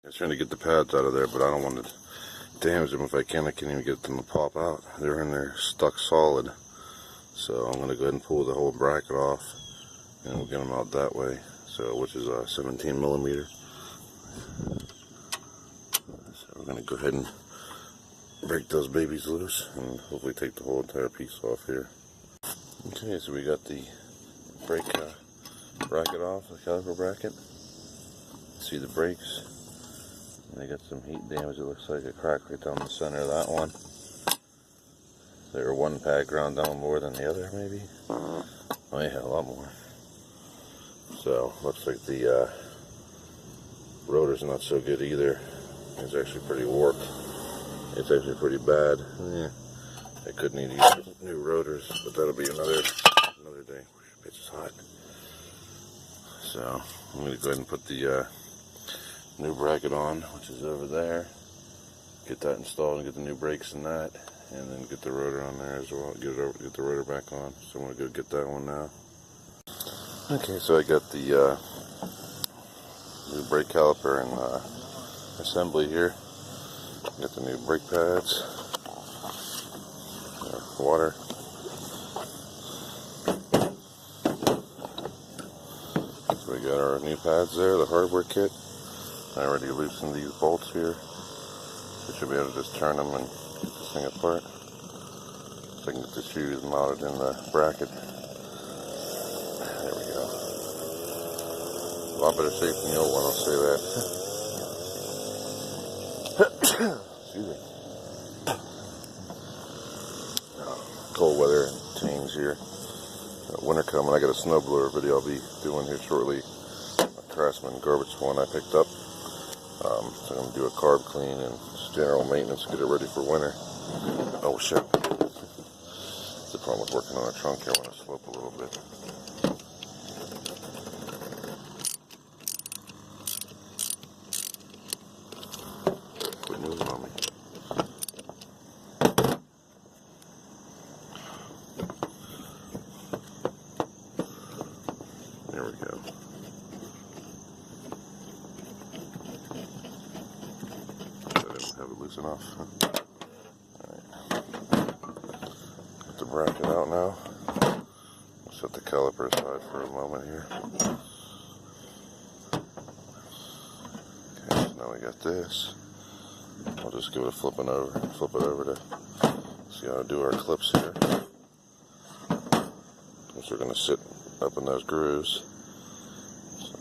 I was trying to get the pads out of there, but I don't want to damage them if I can. I can't even get them to pop out. They're in there stuck solid. So I'm going to go ahead and pull the whole bracket off, and we'll get them out that way. So, which is 17 millimeter. So we're going to go ahead and break those babies loose and hopefully take the whole entire piece off here. Okay, so we got the brake bracket off, the caliper bracket. See the brakes. They got some heat damage. It looks like a crack right down the center of that one. There were one pad ground down more than the other, maybe. Oh yeah, a lot more. So looks like the rotor's not so good either. It's actually pretty warped. It's actually pretty bad. Yeah, I could need to use new rotors, but that'll be another day. It's just hot. So I'm going to go ahead and put the new bracket on, which is over there. Get that installed and get the new brakes in that, and then get the rotor on there as well. Get the rotor back on. So I'm going to go get that one now. Okay, so I got the new brake caliper and assembly here. Got the new brake pads, water. So we got our new pads there, the hardware kit. I already loosened these bolts here. We should be able to just turn them and get this thing apart. So I can get the shoes mounted in the bracket. There we go. A lot better shape than the old one, I'll say that. Excuse me. Cold weather and change here. Winter coming. I got a snowblower video I'll be doing here shortly. A Craftsman garbage one I picked up. So I'm going to do a carb clean and just general maintenance, get it ready for winter. Oh shit. That's the problem with working on a trunk here when I slope a little bit. Quit moving on me. There we go. Have it loose enough. Alright. Get the bracket out now. We'll set the caliper aside for a moment here. Okay, so now we got this. I'll just give it a flip it over to see how to do our clips here. Because they're going to sit up in those grooves. So,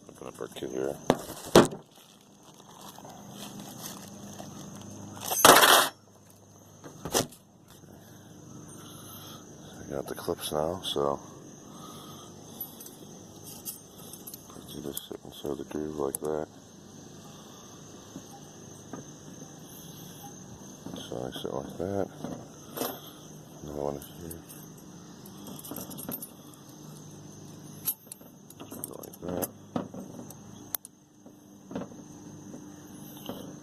open up our kit here. Got the clips now, so you just sit inside the groove like that. So I sit like that. Another one here. Like that.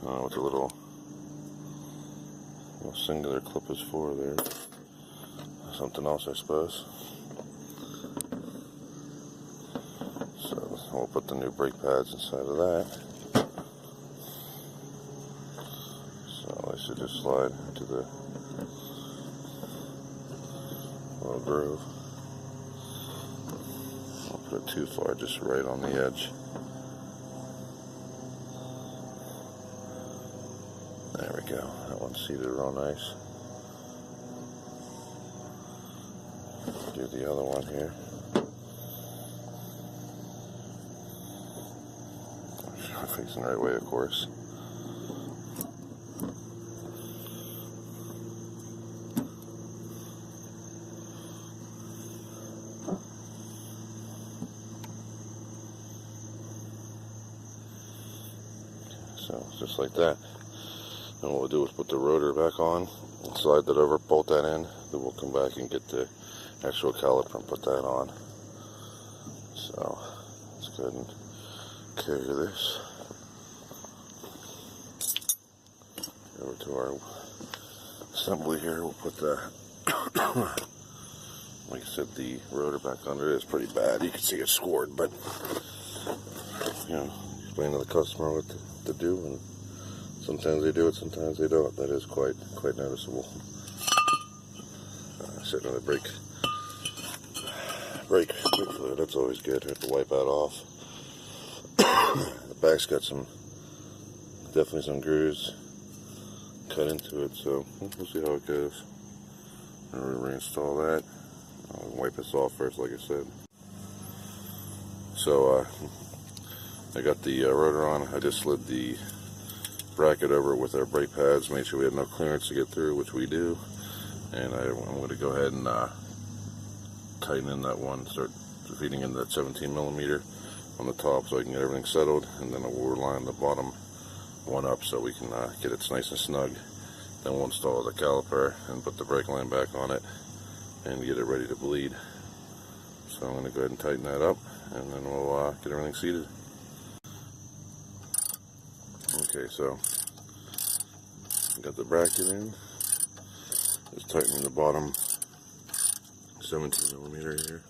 I don't know what the little singular clip is for there. Something else, I suppose. So we'll put the new brake pads inside of that. So they should just slide into the little groove. I'll put it too far, just right on the edge. There we go. That one's seated real nice. Do the other one here. Facing the right way, of course. So just like that. And what we'll do is put the rotor back on, slide that over, bolt that in, then we'll come back and get the actual caliper and put that on. So let's go ahead and carry this over to our assembly here. We'll put the like I said, the rotor back under it is pretty bad. You can see it's scored, but explain to the customer what to do, and sometimes they do it, sometimes they don't. That is quite noticeable. Sitting on the brake fluid, that's always good. I have to wipe that off. The back's got definitely some grooves cut into it, so we'll see how it goes. I'm going to reinstall that. I'll wipe this off first, like I said. So I got the rotor on. I just slid the bracket over with our brake pads, made sure we had no clearance to get through, which we do. And I'm going to go ahead and tighten in that one, start feeding in that 17mm on the top so I can get everything settled, and then we'll line the bottom one up so we can get it nice and snug. Then we'll install the caliper and put the brake line back on it and get it ready to bleed. So I'm going to go ahead and tighten that up, and then we'll get everything seated. Okay, so got the bracket in. Just tightening the bottom 17mm here.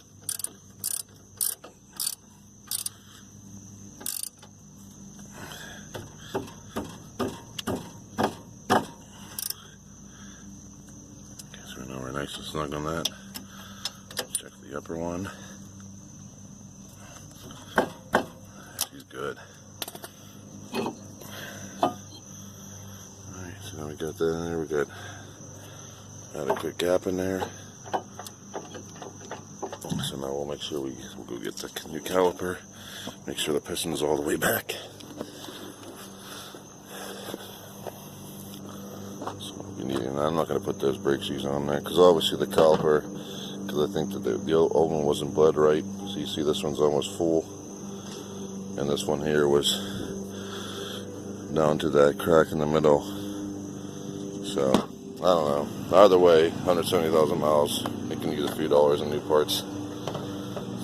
Nice and snug on that. Check the upper one. She's good. Alright, so now we got that in there. We got a good gap in there. So now we'll make sure we'll go get the new caliper. Make sure the piston is all the way back. I'm not going to put those brake shoes on there because obviously the caliper, because I think that the old one wasn't bled right. So you see this one's almost full, and this one here was down to that crack in the middle. So I don't know. Either way, 170,000 miles, you can use a few dollars in new parts.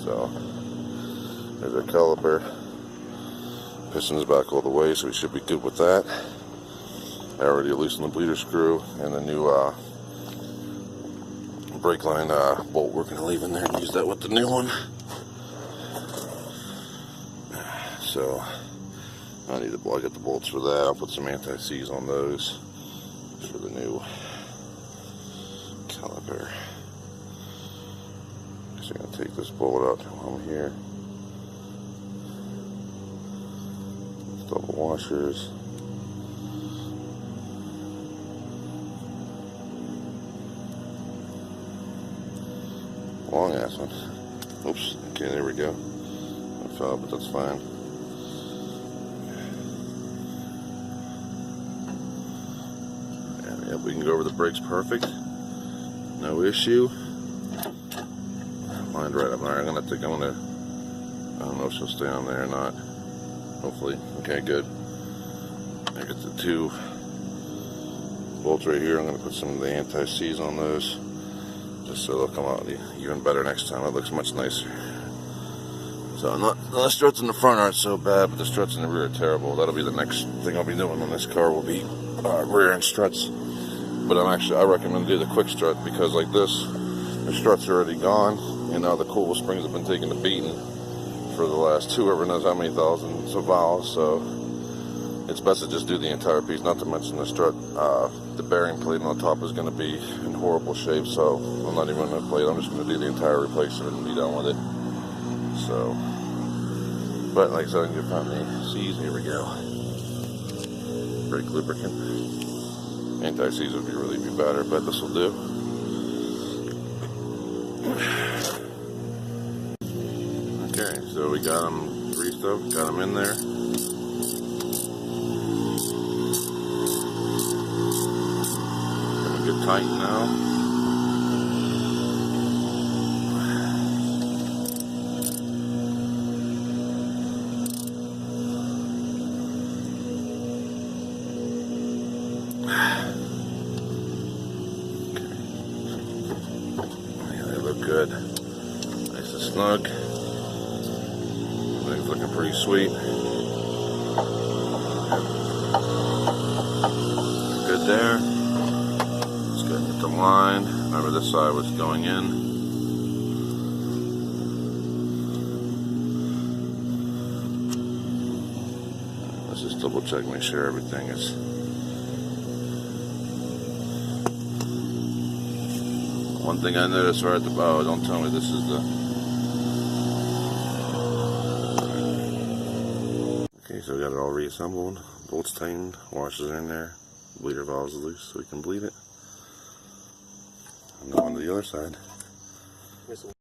So there's our caliper. Piston's back all the way, so we should be good with that. I already loosened the bleeder screw and the new brake line bolt we're going to leave in there and use that with the new one. So I got the bolts for that. I'll put some anti-seize on those for the new caliper. So I'm going to take this bolt out while I'm here. Double washers. Long ass one. Oops. Okay, there we go. I fell, but that's fine. And yeah, we can go over the brakes perfect. No issue. Lined right up there. I don't know if she'll stay on there or not. Hopefully. Okay, good. I got the two bolts right here. I'm going to put some of the anti-seize on those, just so they'll come out even better next time. It looks much nicer. So the struts in the front aren't so bad, but the struts in the rear are terrible. That'll be the next thing I'll be doing on this car, will be rear end struts. But I recommend do the quick strut, because like this, the struts are already gone, and now the coil springs have been taking a beating for the last whoever knows how many thousands of miles. So it's best to just do the entire piece, not to mention the strut. The bearing plate on the top is going to be in horrible shape, so I'm not even going to plate. I'm just going to do the entire replacement and be done with it. So, but like I said, I can find the seize. Here we go. Brake lubricant. Anti-seize would really be better, but this will do. Okay, so we got them greased up, got them in there. Get tight now. Yeah, they look good. Nice and snug. Everything's looking pretty sweet. Good there. The line, remember this side was going in. double check, make sure everything is one thing I noticed right at the bow. Don't tell me this is the. Okay, so we got it all reassembled, bolts tightened, washers are in there, bleeder valves loose so we can bleed it. And now on to the other side.